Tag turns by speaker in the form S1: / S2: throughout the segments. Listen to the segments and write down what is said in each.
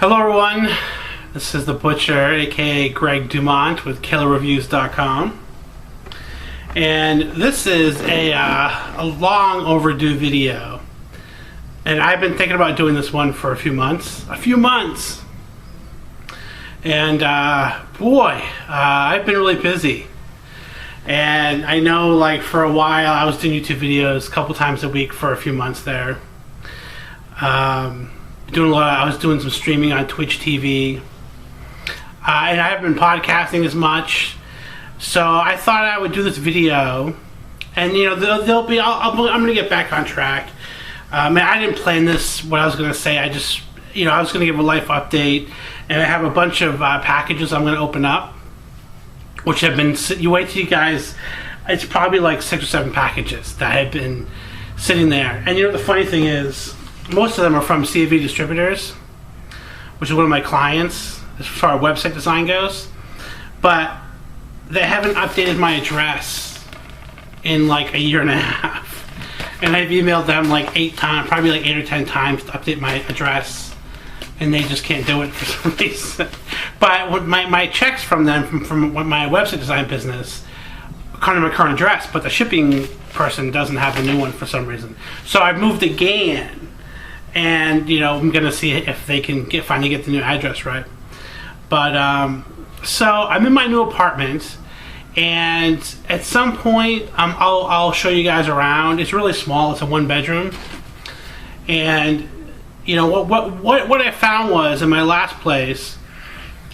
S1: Hello everyone, this is the Butcher, aka Greg Dumont with KillerReviews.com, and this is a long overdue video, and I've been thinking about doing this one for a few months, and boy, I've been really busy, and I know like for a while I was doing YouTube videos a couple times a week for a few months there. I was doing some streaming on Twitch TV, and I haven't been podcasting as much, so I thought I would do this video, and you know, I'm gonna get back on track. I didn't plan this, what I was gonna say. I just, I was gonna give a life update, and I have a bunch of packages I'm gonna open up, which have been, you wait till you guys, it's probably like 6 or 7 packages that have been sitting there. And the funny thing is, most of them are from CAV Distributors, which is one of my clients as far as website design goes, but they haven't updated my address in like a year and a half, and I've emailed them like 8 times, probably like 8 or 10 times to update my address, and they just can't do it for some reason. But my checks from them from my website design business come to my current address, but the shipping person doesn't have the new one for some reason. So I've moved again, and I'm gonna see if they can finally get the new address right. But so I'm in my new apartment, and at some point I'll show you guys around. It's really small. It's a 1-bedroom, and what I found was in my last place,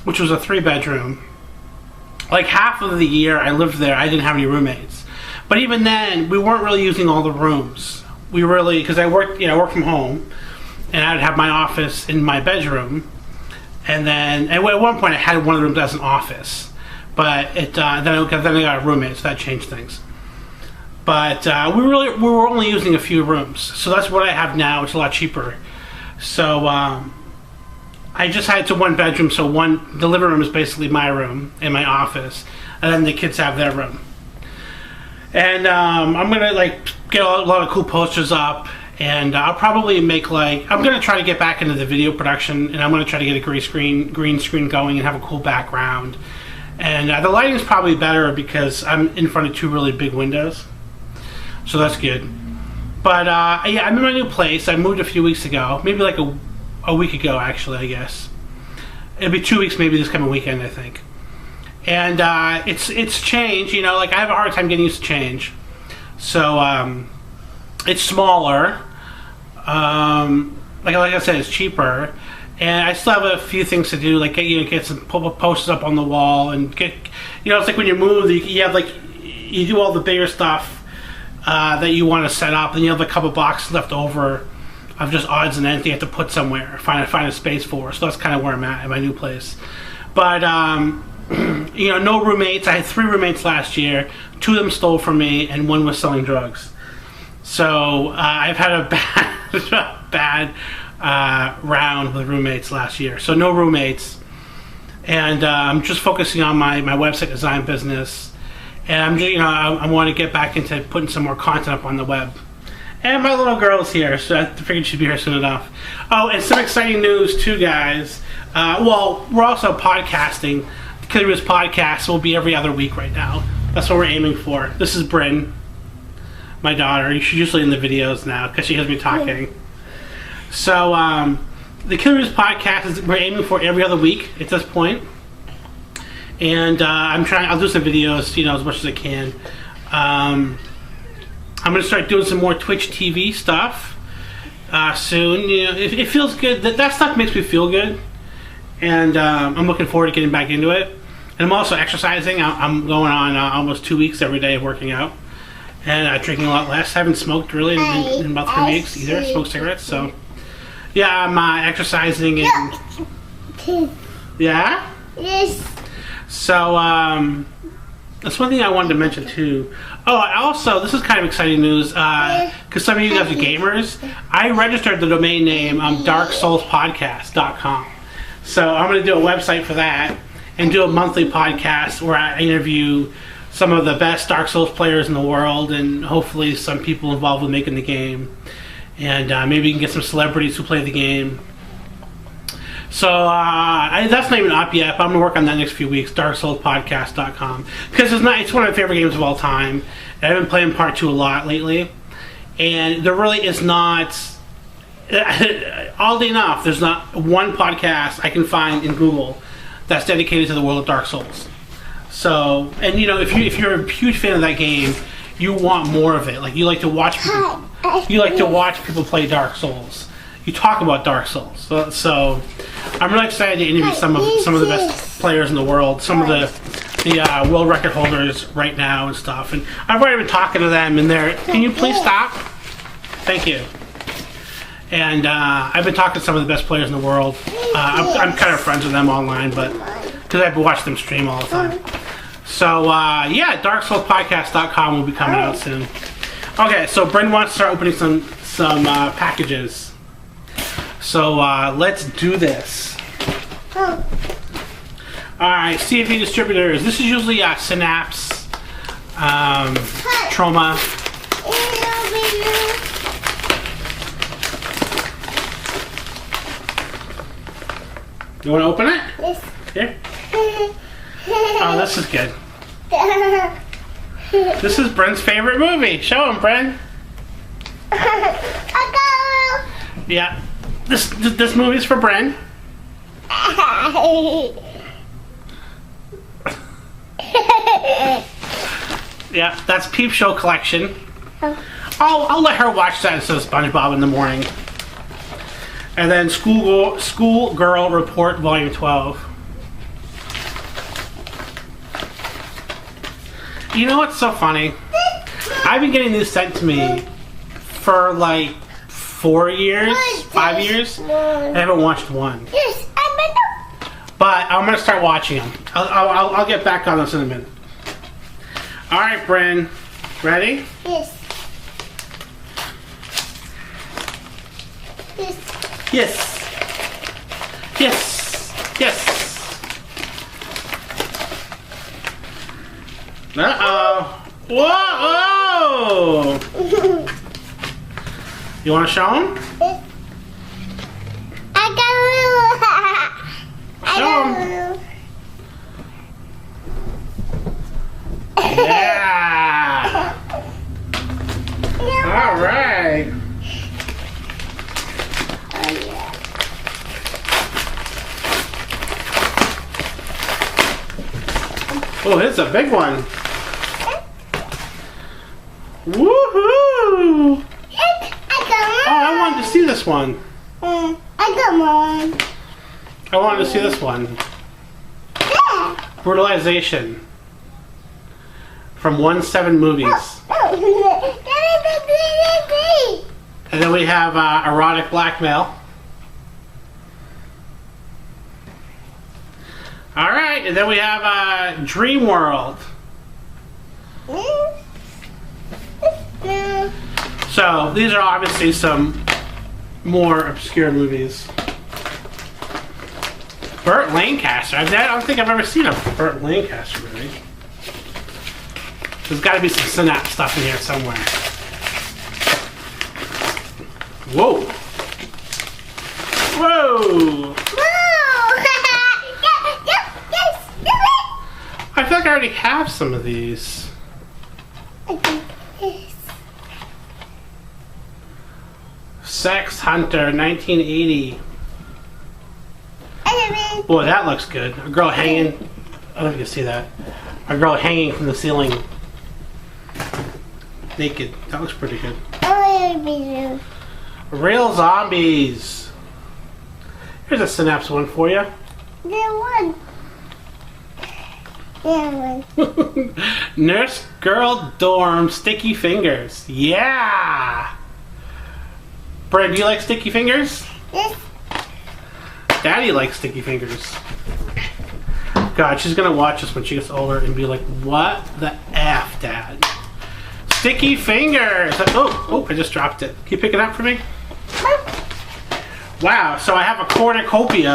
S1: which was a 3-bedroom, like half of the year I lived there I didn't have any roommates, but even then we weren't really using all the rooms. We really, because I worked from home, and I'd have my office in my bedroom, and then at one point I had one of the rooms as an office, but then I got a roommate, so that changed things. But we were only using a few rooms, so that's what I have now. It's a lot cheaper. So I just had to 1-bedroom, so the living room is basically my room and my office, and then the kids have their room. And I'm gonna get a lot of cool posters up, and I'll probably make I'm gonna try to get back into the video production, and I'm gonna try to get a green screen going and have a cool background. And the lighting is probably better because I'm in front of 2 really big windows, so that's good. But yeah, I'm in my new place. I moved a few weeks ago, maybe like a week ago actually, I guess. It'll be 2 weeks maybe this coming weekend, I think. And it's change, I have a hard time getting used to change. So it's smaller, like I said, it's cheaper, and I still have a few things to do, like get some posters up on the wall, and get, it's like when you move, you have you do all the bigger stuff that you want to set up, and you have a couple boxes left over of just odds and ends you have to put somewhere, find a space for. So that's kind of where I'm at in my new place. But no roommates. I had 3 roommates last year. 2 of them stole from me, and 1 was selling drugs. So I've had a bad round with roommates last year. So no roommates, and I'm just focusing on my website design business, and I'm just I want to get back into putting some more content up on the web. And my little girl's here, so I figured she'd be here soon enough. Oh, and some exciting news too, guys. Well, we're also podcasting. The Killer Reviews podcast will be every other week right now. That's what we're aiming for. This is Bryn, my daughter. She's usually in the videos now because she hears me talking. So the Killer Reviews podcast we're aiming for every other week at this point, and I'll do some videos, as much as I can. I'm going to start doing some more Twitch TV stuff soon. It feels good. That stuff makes me feel good, and I'm looking forward to getting back into it. And I'm also exercising. I'm going on almost 2 weeks every day of working out, and drinking a lot less. I haven't smoked really in about 3 weeks either. Smoked cigarettes, so yeah, I'm exercising and yeah. Yes. So that's one thing I wanted to mention too. Oh, also, this is kind of exciting news because some of you guys are gamers. I registered the domain name darksoulspodcast.com. So I'm going to do a website for that and do a monthly podcast where I interview some of the best Dark Souls players in the world, and hopefully some people involved with making the game. And maybe you can get some celebrities who play the game. So that's not even up yet, but I'm gonna work on that next few weeks. DarkSoulsPodcast.com, because it's one of my favorite games of all time. And I've been playing Part 2 a lot lately, and there really is not. Oddly enough, there's not one podcast I can find in Google that's dedicated to the world of Dark Souls. So, and you know, if you're a huge fan of that game, you want more of it. Like you like to watch people. You like to watch people play Dark Souls. You talk about Dark Souls. So I'm really excited to interview some of the best players in the world, some of the world record holders right now and stuff. And I've already been talking to them, and can you please stop? Thank you. And I've been talking to some of the best players in the world. I'm kind of friends with them online, but because I've watched them stream all the time. So yeah, DarkSoulsPodcast.com will be coming out soon. Okay, so Bryn wants to start opening some packages. So let's do this. All right, CAV Distributors. This is usually Synapse, Trauma. You want to open it? Yes. Here? Oh, this is good. This is Bryn's favorite movie. Show him, Bryn. Yeah. This movie's for Bryn. Yeah, that's Peep Show collection. I'll let her watch that instead of SpongeBob in the morning. And then School Girl Report Volume 12. You know what's so funny? I've been getting these sent to me for like 4 years, 5 years. I haven't watched one.
S2: Yes,
S1: but I'm gonna start watching them. I'll get back on this in a minute. All right, Bryn, ready?
S2: Yes. Yes.
S1: Yes. Yes. Yes. Uh-oh. Whoa! You want to show him?
S2: Yes.
S1: Show him. Yeah. All right. Oh, it's a big one. Woohoo! Oh, I wanted to see this one.
S2: I got one.
S1: I wanted to see this one. Brutalization. From 1-7 Movies. And then we have Erotic Blackmail. Alright, and then we have Dream World. So, these are obviously some more obscure movies. Burt Lancaster. I don't think I've ever seen a Burt Lancaster movie. There's got to be some Synapse stuff in here somewhere. Whoa. Whoa. I feel like I already have some of these. Sex Hunter, 1980. Boy, that looks good. A girl hanging. I don't know if you can see that. A girl hanging from the ceiling. Naked. That looks pretty good. Real Zombies. Here's a Synapse one for you. Nurse Girl Dorm Sticky Fingers. Yeah! Brad, do you like Sticky Fingers?
S2: Yes.
S1: Daddy likes Sticky Fingers. God, she's gonna watch this when she gets older and be like, what the F, Dad? Sticky Fingers! Oh, I just dropped it. Can you pick it up for me? Wow, so I have a cornucopia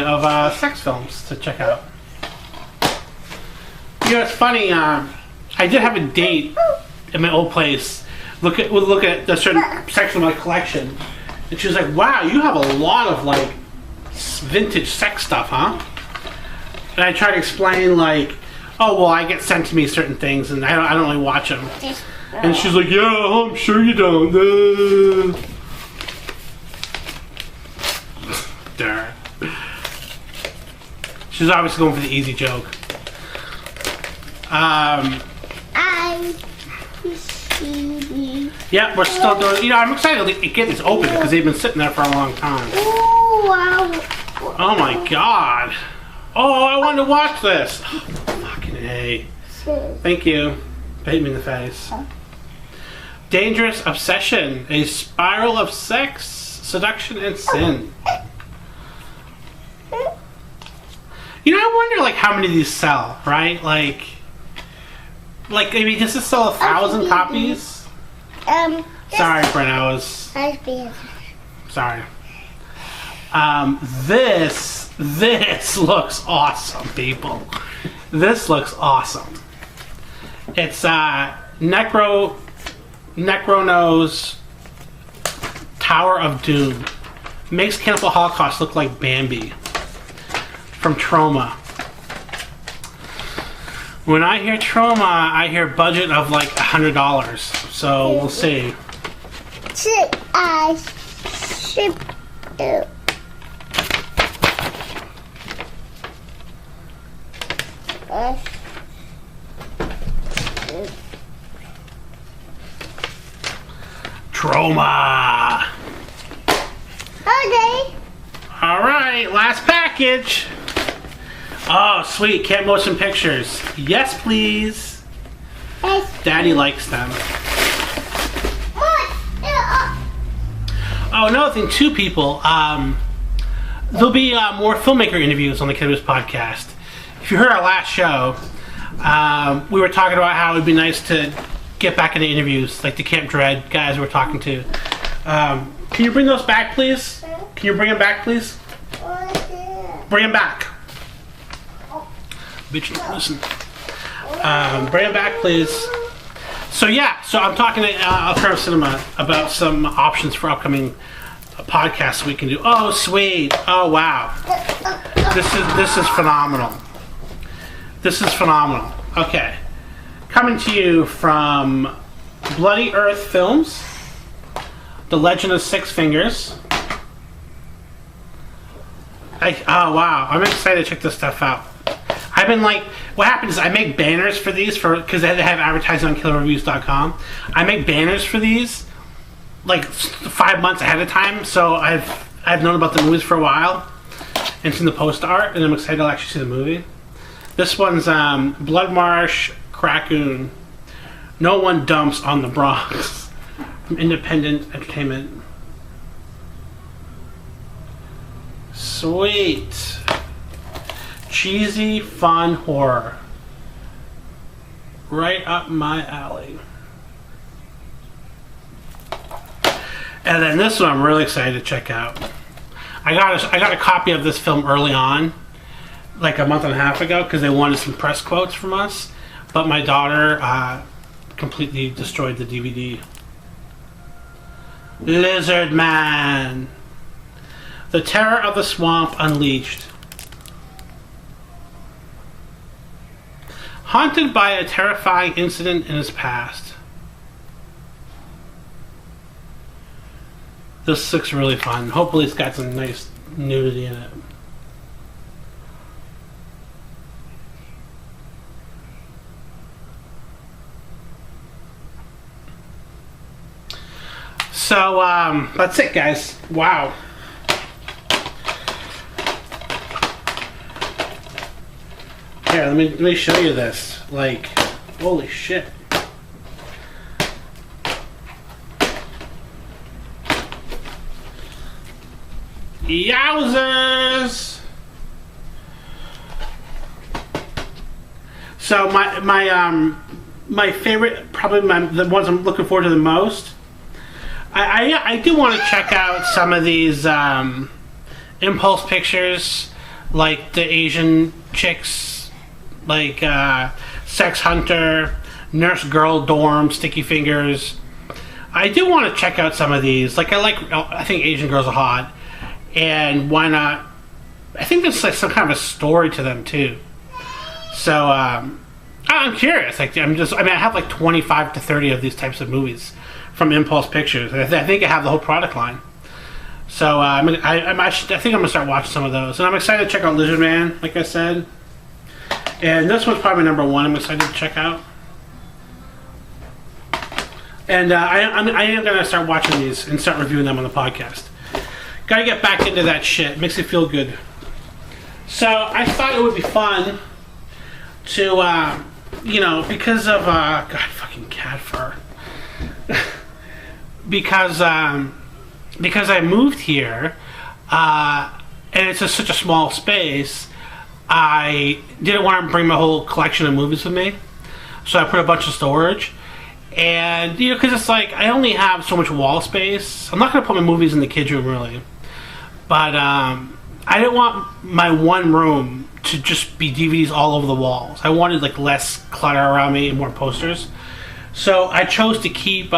S1: of sex films to check out. You know, it's funny, I did have a date in my old place look at the certain section of my collection, And she was like, wow, you have a lot of, like, vintage sex stuff, huh? And I tried to explain, like, oh, well, I get sent to me certain things, and I don't really watch them. And she's like, yeah, I'm sure you don't. Darn. She's obviously going for the easy joke. Yeah, we're still doing. You know, I'm excited to get this open because they've been sitting there for a long time. Oh my god! Oh, I wanted to watch this. Oh, fucking A. Thank you. Hit me in the face. Dangerous Obsession: A Spiral of Sex, Seduction, and Sin. You know, I wonder, like, how many of these sell, right? Like, I mean, does this sell 1,000 copies? Sorry, Brent, I was... Sorry. This looks awesome, people. This looks awesome. It's, Necrono's Tower of Doom. Makes Cannibal Holocaust look like Bambi. From Trauma. When I hear Trauma, I hear budget of like $100. So we'll see. Trauma.
S2: Okay.
S1: All right, last package. Oh, sweet. Cat Motion Pictures. Yes, please. Daddy likes them. Oh, another thing, too, people. There'll be more filmmaker interviews on the Kiddos podcast. If you heard our last show, we were talking about how it would be nice to get back into interviews, like the Camp Dread guys we're talking to. Can you bring those back, please? Can you bring them back, please? Bring them back. Bitch, listen. Bring them back, please. So yeah, so I'm talking to Alternative Cinema about some options for upcoming podcasts we can do. Oh, sweet. Oh, wow. This is phenomenal. This is phenomenal. Okay. Coming to you from Bloody Earth Films, The Legend of Six Fingers. Oh, wow. I'm excited to check this stuff out. I've been like, what happens is I make banners for these because they have advertising on killerreviews.com. I make banners for these like 5 months ahead of time, so I've known about the movies for a while and seen the post art, and I'm excited to actually see the movie. This one's Blood Marsh Krakoon. No One Dumps on the Bronx from Independent Entertainment. Sweet. Cheesy, fun horror. Right up my alley. And then this one I'm really excited to check out. I got a copy of this film early on, like a month and a half ago, because they wanted some press quotes from us. But my daughter completely destroyed the DVD. Lizard Man. The Terror of the Swamp Unleashed. Haunted by a terrifying incident in his past. This looks really fun. Hopefully it's got some nice nudity in it. So, that's it, guys. Wow. Here, let me show you this. Like, holy shit. Yowzers! So my favorite, probably the ones I'm looking forward to the most. I do want to check out some of these impulse pictures, like the Asian chicks, like Sex Hunter, Nurse Girl Dorm, Sticky Fingers. I do want to check out some of these. I think Asian girls are hot, and why not? I think there's like some kind of a story to them too. So I'm curious. I have like 25 to 30 of these types of movies from Impulse Pictures. I think I have the whole product line. So I think I'm gonna start watching some of those, and I'm excited to check out Lizard Man, like I said. And this one's probably number one. I'm excited to check out. And I am gonna start watching these and start reviewing them on the podcast. Gotta get back into that shit. Makes it feel good. So I thought it would be fun to, because of God, fucking cat fur. because I moved here, and it's just such a small space. I didn't want to bring my whole collection of movies with me, so I put a bunch of storage. And because it's like I only have so much wall space. I'm not going to put my movies in the kids' room really, but I didn't want my one room to just be DVDs all over the walls. I wanted like less clutter around me and more posters. So I chose to keep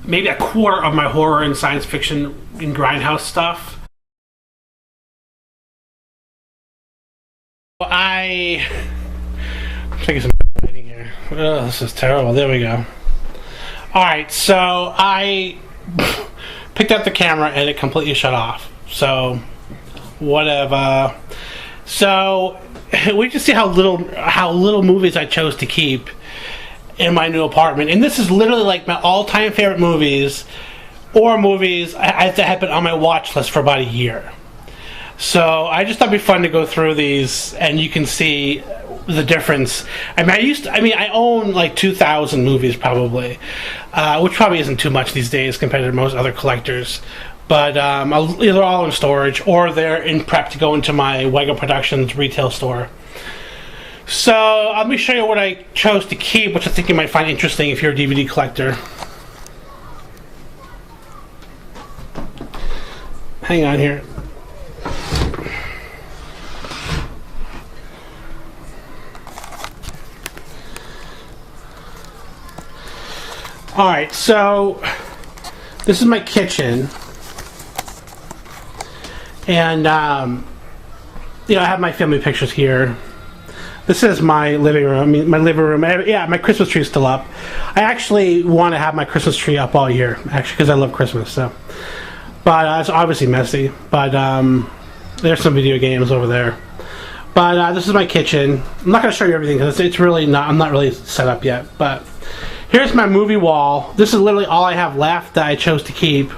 S1: maybe a quarter of my horror and science fiction and grindhouse stuff. I'm taking some lighting here. Oh, this is terrible. There we go. Alright, so I picked up the camera and it completely shut off. So, whatever. So, we just see how little movies I chose to keep in my new apartment. And this is literally like my all-time favorite movies, or movies that have been on my watch list for about a year. So I just thought it'd be fun to go through these, and you can see the difference. I own like 2,000 movies probably, which probably isn't too much these days compared to most other collectors. But they're all in storage, or they're in prep to go into my Wego Productions retail store. So let me show you what I chose to keep, which I think you might find interesting if you're a DVD collector. Hang on here. Alright, so this is my kitchen, and I have my family pictures here. This is my living room. My Christmas tree is still up. I actually want to have my Christmas tree up all year, actually, because I love Christmas. So, but it's obviously messy. But there's some video games over there. But this is my kitchen. I'm not going to show you everything because it's really not. I'm not really set up yet. But here's my movie wall. This is literally all I have left that I chose to keep.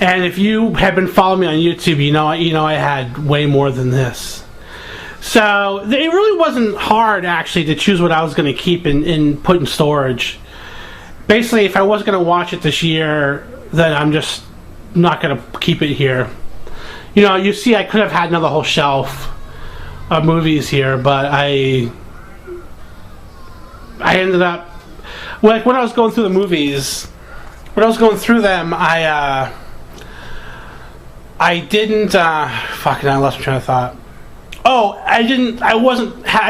S1: And if you have been following me on YouTube, you know I had way more than this. So it really wasn't hard actually to choose what I was going to keep and put in storage. Basically, if I wasn't going to watch it this year, then I'm just not going to keep it here. You see, I could have had another whole shelf of movies here, but I ended up, like, when I was going through the movies, when I was going through them, I didn't, I lost my train of thought. Oh, I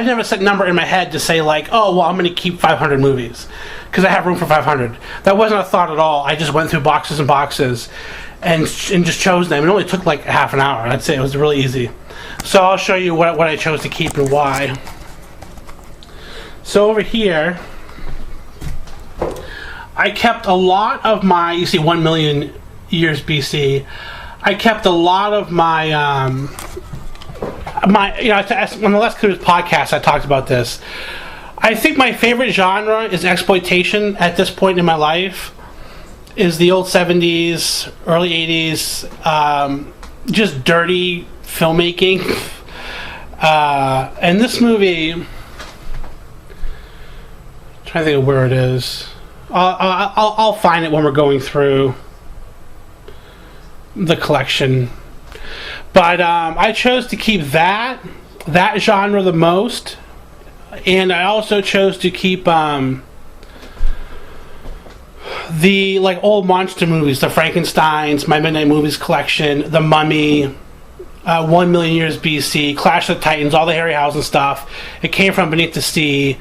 S1: never set a number in my head to say, like, oh, well, I'm going to keep 500 movies, because I have room for 500. That wasn't a thought at all. I just went through boxes and boxes and just chose them. It only took like half an hour. I'd say it was really easy. So I'll show you what I chose to keep and why. So over here, I kept a lot of my, you see 1 million years BC, I kept a lot of my, on the Less Curious podcast I talked about this. I think my favorite genre is exploitation at this point in my life, is the old 70s, early 80s, just dirty filmmaking. And this movie, I'm trying to think of where it is. I'll find it when we're going through the collection. But I chose to keep that genre the most, and I also chose to keep the old monster movies, the Frankensteins, my Midnight Movies collection, The Mummy, 1 Million Years BC, Clash of the Titans, all the Harryhausen stuff. It Came from Beneath the Sea,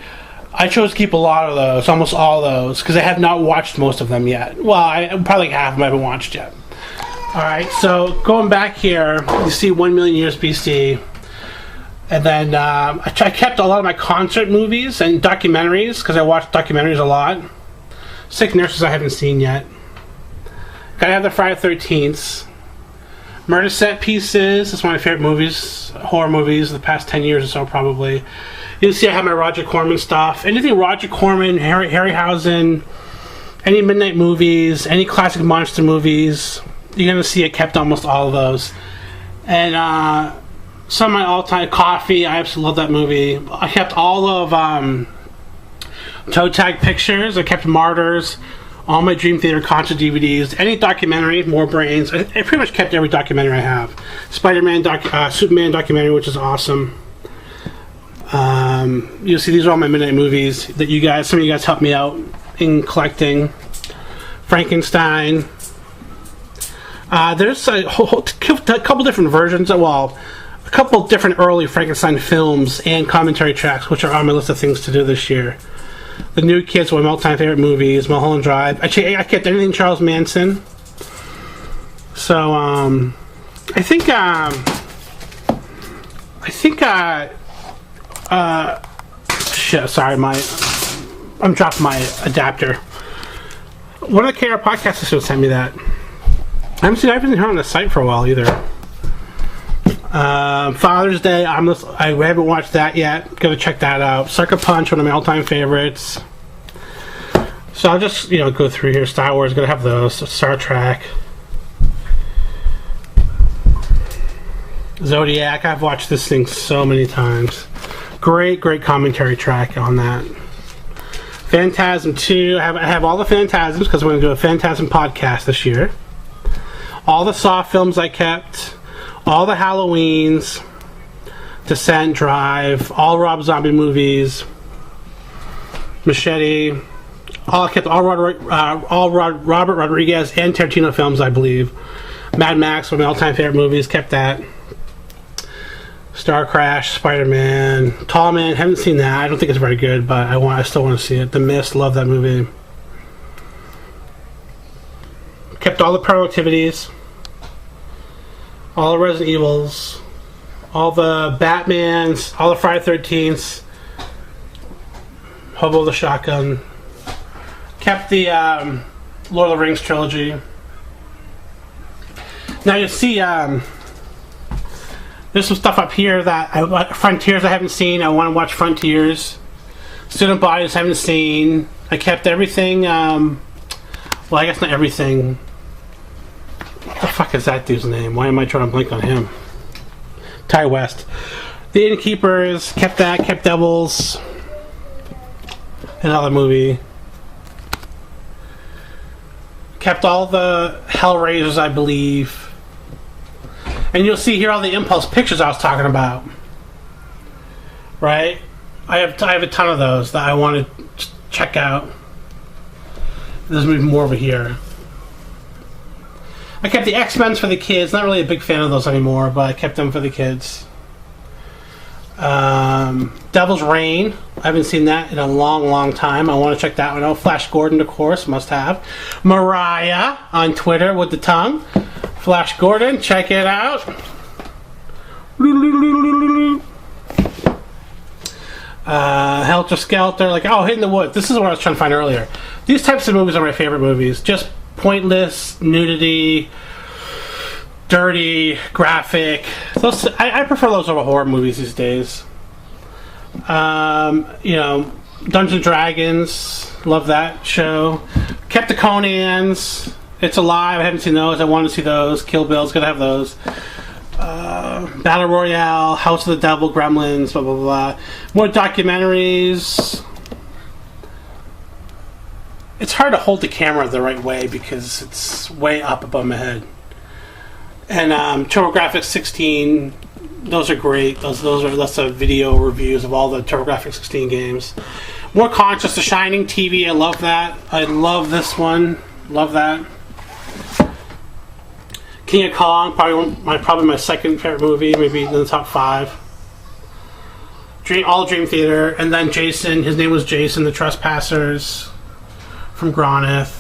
S1: I chose to keep a lot of those, almost all of those, because I have not watched most of them yet. Well, probably half of them I haven't watched yet. Alright, so going back here, you see 1 million years BC. And then I kept a lot of my concert movies and documentaries, because I watch documentaries a lot. Sick Nurses I haven't seen yet. Gotta have the Friday the 13th. Murder Set Pieces. It's one of my favorite movies, horror movies, of the past 10 years or so, probably. You'll see I have my Roger Corman stuff. Anything Roger Corman, Harryhausen, any midnight movies, any classic monster movies. You're going to see I kept almost all of those. And some of my all-time Coffee. I absolutely love that movie. I kept all of Toe Tag Pictures. I kept Martyrs. All my Dream Theater concert DVDs. Any documentary, More Brains. I pretty much kept every documentary I have. Spider-Man, Superman documentary, which is awesome. You'll see these are all my midnight movies that some of you guys helped me out in collecting. Frankenstein. There's a couple different versions. A couple different early Frankenstein films and commentary tracks, which are on my list of things to do this year. The New Kids, one of my all-time favorite movies. Mulholland Drive. Actually, I kept anything Charles Manson. So, I think shit, sorry, I'm dropping my adapter. One of the KR podcasts should send me that. I haven't been here on the site for a while either. Father's Day, I haven't watched that yet. Gotta check that out. Sucker Punch, one of my all-time favorites. So I'll just, go through here. Star Wars, gotta have those. Star Trek. Zodiac, I've watched this thing so many times. Great commentary track on that. Phantasm 2, I have all the Phantasms because we're going to do a Phantasm podcast this year. All the Saw films I kept. All the Halloweens. Descent, Drive. All Rob Zombie movies. Machete. I kept all Robert Rodriguez and Tarantino films, I believe. Mad Max, one of my all-time favorite movies. Kept that. Star Crash, Spider-Man, Tall Man, haven't seen that. I don't think it's very good, but I still want to see it. The Mist, love that movie. Kept all the Productivities, all the Resident Evils, all the Batmans, all the Friday the 13th, Hobo the Shotgun. Kept the Lord of the Rings trilogy. Now you see, there's some stuff up here that Frontiers I haven't seen. I want to watch Frontiers. Student Bodies I haven't seen. I kept everything. Well, I guess not everything. What the fuck is that dude's name? Why am I trying to blank on him? Ty West. The Innkeepers. Kept that. Kept Devils. Another movie. Kept all the Hellraisers, I believe. And you'll see here all the Impulse pictures I was talking about. Right? I have a ton of those that I want to check out. There's more over here. I kept the X-Men for the kids. Not really a big fan of those anymore, but I kept them for the kids. Devil's Reign. I haven't seen that in a long time. I want to check that one out. Flash Gordon, of course, must have. Mariah on Twitter with the tongue. Flash Gordon, check it out. Helter Skelter, Hidden the Woods. This is what I was trying to find earlier. These types of movies are my favorite movies. Just pointless, nudity, dirty, graphic. I prefer those over horror movies these days. Dungeons and Dragons, love that show. Kept the Conans. It's Alive, I haven't seen those. I want to see those. Kill Bill's gonna have those. Battle Royale, House of the Devil, Gremlins, blah blah blah. More documentaries. It's hard to hold the camera the right way because it's way up above my head. And TurboGrafx 16, those are great. Those are lots of video reviews of all the TurboGrafx 16 games. More Conscious, The Shining TV, I love that. I love this one. Love that. King of Kong, probably my second favorite movie, maybe in the top 5. all Dream Theater, and then Jason. His name was Jason, The Trespassers from Groneth.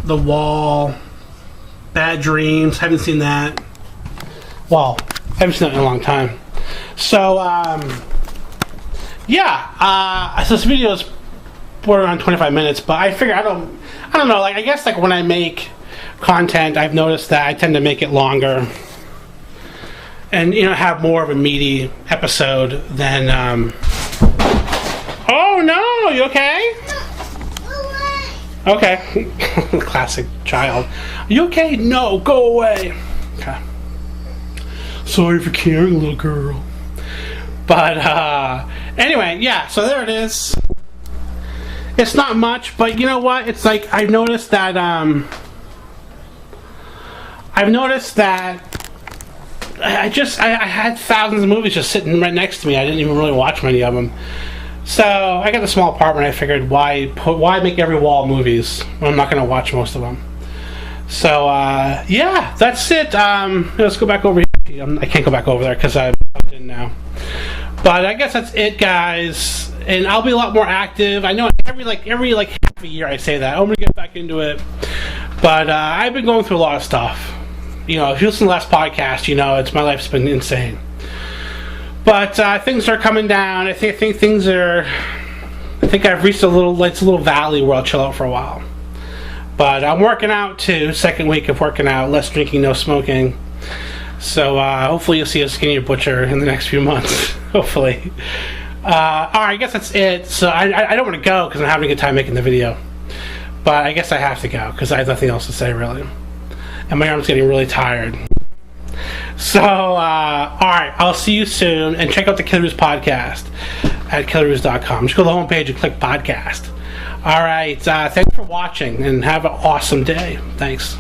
S1: The Wall, Bad Dreams. Haven't seen that. Well, I haven't seen that in a long time. So, yeah. So this video is borderline 25 minutes, but I figure I don't know. Like, I guess like when I make content, I've noticed that I tend to make it longer, and have more of a meaty episode than. Oh no! You okay? Okay. Classic child. You okay? No, go away. Okay. Sorry for caring, little girl. But anyway, yeah. So there it is. It's not much, but you know what? It's like I've noticed that I had thousands of movies just sitting right next to me. I didn't even really watch many of them. So I got a small apartment. I figured, why make every wall movies when I'm not going to watch most of them? So yeah, that's it. Let's go back over here. I can't go back over there because I'm in now. But I guess that's it, guys. And I'll be a lot more active. I know every half a year I say that. I'm going to get back into it. But I've been going through a lot of stuff. If you listen to the last podcast, it's my life's been insane. But things are coming down. I think I've reached a little valley where I'll chill out for a while. But I'm working out too. Second week of working out. Less drinking, no smoking. So hopefully you'll see a skinnier butcher in the next few months. Hopefully. Alright, I guess that's it. So I don't want to go because I'm having a good time making the video. But I guess I have to go because I have nothing else to say really. And my arm's getting really tired. So, alright, I'll see you soon. And check out the Killer Ruse podcast at killerruse.com. Just go to the homepage and click podcast. Alright, thanks for watching and have an awesome day. Thanks.